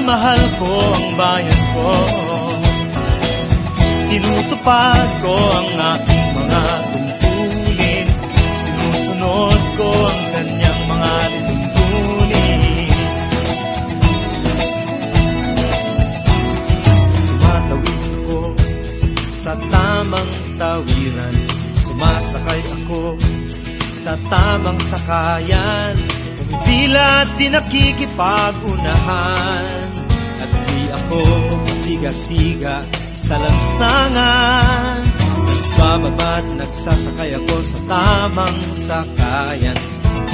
Minamahal ko ang bayan ko, tinutupad ko ang aking mga tungkulin, sinusunod ko ang kanyang mga tuntunin. Tumatawid ako sa tamang tawiran, sumasakay ako sa tamang sakayan, umipila at di nakikipag-unahan, at di ako masiga-siga sa lansangan. Nagbababa't nagsasakay ako sa tamang sakayan,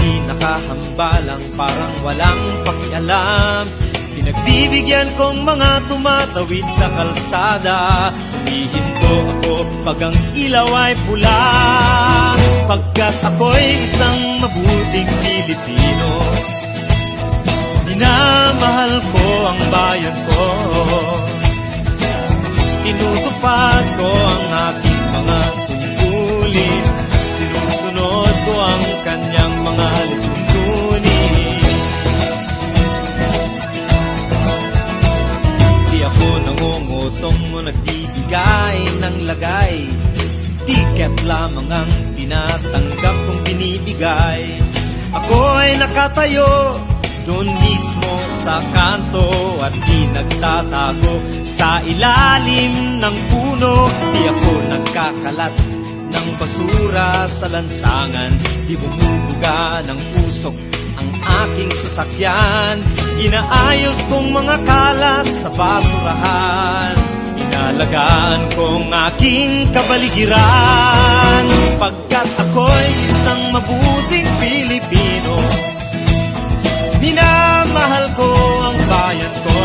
di nakahambalang parang walang pakialam. Pinagbibigyan kong mga tumatawid sa kalsada, humihinto ako pag ang ilaw ay pula, pagkat ako'y isang mabuting Pilipino. Minamahal ko ang bayan ko, tinutupad ko ang aking mga tungkulin, sinusunod ko ang kanyang mga tuntunin. Di ako nangungutong o nagbibigay ng lagay, tiket lamang ang tinatanggap kong binibigay. Ako ay nakatayo doon mismo sa kanto at di nagtatago sa ilalim ng puno. Di ako nagkakalat ng basura sa lansangan, di bumubuga ng usok ang aking sasakyan. Inaayos kong mga kalat sa basurahan, inalagaan kong aking kabaligiran, pagkat ako'y isang mabuting Pilipino. Minamahal ko ang bayan ko,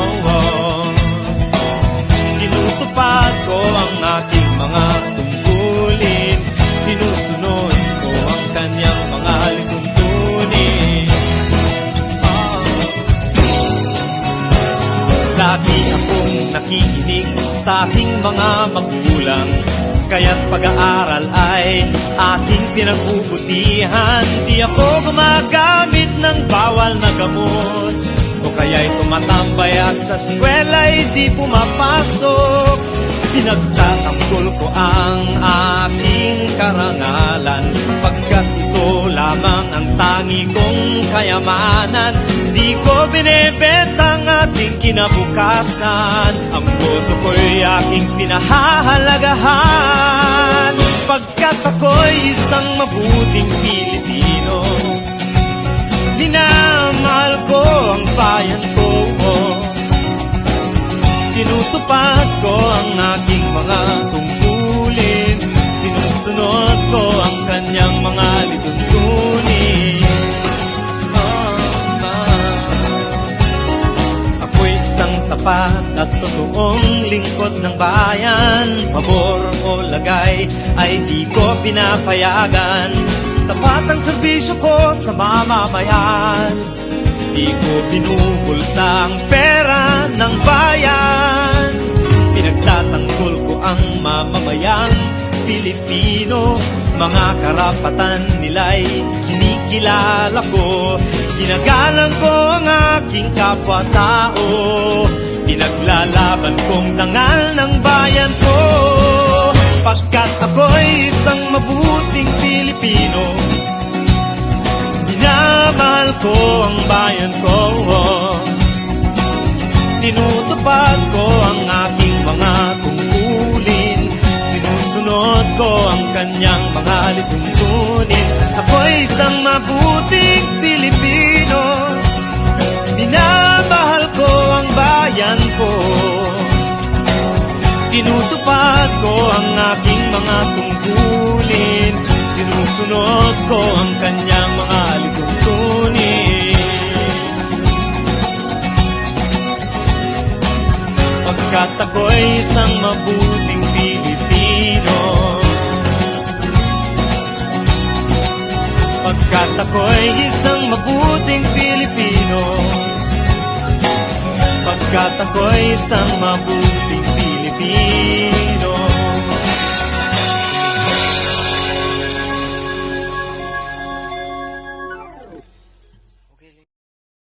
tinutupad ko ang aking mga tungkulin, sinusunod ko ang kanyang mga lituntunin. Lagi akong nakikinig sa aking mga magulang, kaya't pag-aaral ay aking pinagbubutihan. Di ako gumagamit ng bawal na gamot, o kaya'y tumatambay at sa eskwela'y di pumapasok. Pinagtatanggol ko ang aking karangalan, pagkat ito lamang ang tangi kong kayamanan. Di ko binebenta ang ating kinabukasan, ang boto ko'y aking pinahahalagahan, pagkat ako'y isang mabuting Pilipino. Minamahal ko ang bayan ko, tinutupad ko ang aking mga tungkulin, sinusunod ko ang kanyang mga lituntunin. Ako'y isang tapat at totoong lingkod ng bayan, pabor o lagay ay di ko pinapayagan. Tapat ang serbisyo ko sa mamamayan, di ko binubulsa ang pera ng bayan. Pinagtatanggol ko ang mamamayang Pilipino, mga karapatan nila'y kinikilala ko. Ginagalang ko ang aking kapwa-tao, pinaglalaban kong dangal ng bayan ko, pagkat ako'y isang mabuting Pilipino. Minamahal ko ang bayan ko, tinutupad ko ang aking mga tungkulin, sinusunod ko ang kanyang mga lituntunin. Ako'y isang mabuting Pilipino, minamahal ko ang bayan ko, tinutupad ko ang aking mga tungkulin, sinusunod ko ang kanyang mga lituntunin. Pagkat ako'y isang mabuting Pilipino, pagkat ako'y isang mabuting Pilipino, pagkat ako'y isang mabuting Pilipino.